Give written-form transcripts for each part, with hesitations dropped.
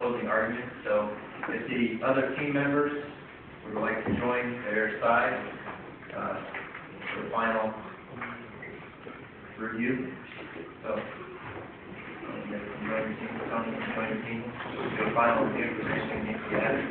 closing argument. So if the other team members would like to join their side for the final review. So join your team, Tony, join your team. Do a final review for anything needs to be added.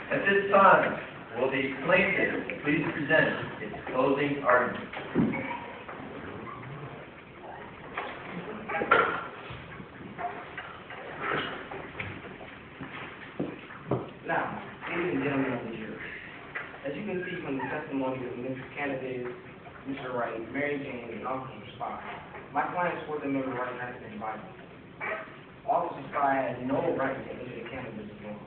At this time, will the plaintiff please present its closing argument? Now, ladies and gentlemen of the jury, as you can see from the testimony of Mr. Cannabis, Mr. Wright, Mary Jane, and Officer Spy, my client's Fourth Amendment right has been violated. Officer Spy has no right to enter the cannabis room.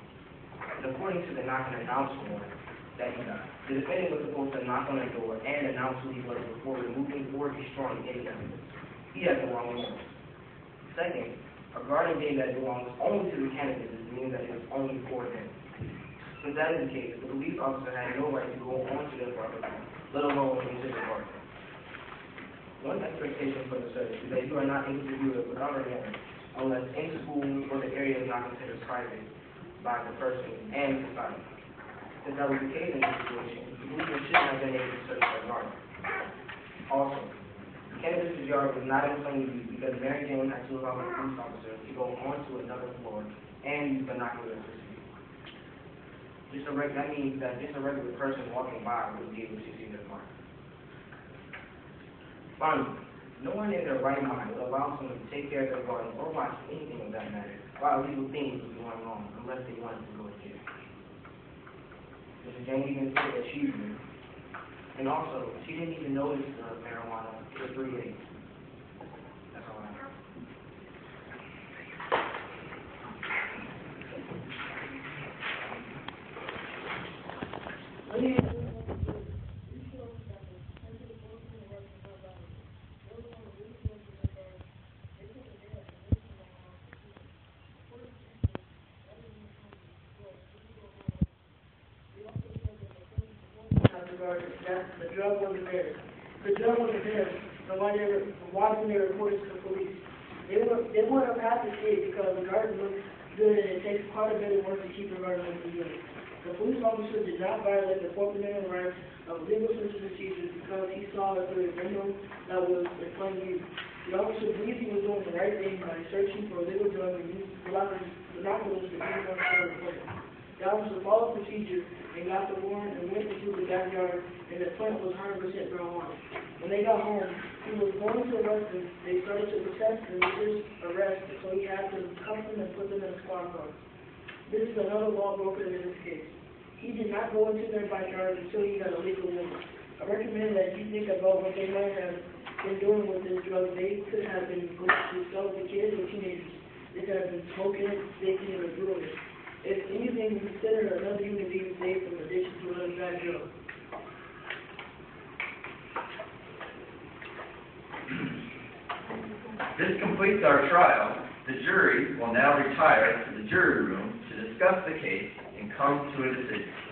And according to the knock and announce warrant that he got, the defendant was supposed to knock on the door and announce who he was before removing or destroying any evidence. He has the wrong warrant. Second, a guard being that belongs only to the cannabis means that it is only for him. Since that is the case, the police officer had no right to go onto the apartment, let alone into the apartment. One expectation for the search is that you are not able to do it without a warrant, unless in school or the area is not considered private by the person and society. Since that was the case in this situation, the police should have been able to search the apartment. Also, cannabis' yard was not in plain view because Mary Jane had to allow the police officer to go onto another floor and use binoculars to see. That means that just a regular person walking by would be able to see the apartment. Finally, no one in their right mind would allow someone to take care of their garden or watch anything of that matter while illegal things were going on unless they wanted to go to jail. Mrs. Jane even said that she knew. And also, she didn't even notice the marijuana for 3 days. That's all I have. The drug wasn't there. The drug wasn't there. So why they were watching their reports to the police. They wouldn't have had to see it because the garden looks good and it takes quite a bit of work to keep the garden looking good. The police officer did not violate the Fourth Amendment rights of legal search and procedures because he saw it through a window that was in plain view. The officer believed he was doing the right thing by searching for illegal drugs and using binoculars to bring them to the report. The officer followed procedure and got the warrant and went into the backyard, and the plant was 100% marijuana. When they got home, he was going to arrest him. They started to protest and resist arrest, so he had to cuff them and put them in a squad car. This is another law broken in this case. He did not go into their backyard until he got a legal warrant. I recommend that you think about what they might have been doing with this drug. They could have been going to sell it to kids or teenagers. They could have been smoking it, baking it, or doing it. If anything, consider another human being saved from addiction to another bad drug. This completes our trial. The jury will now retire to the jury room to discuss the case and come to a decision.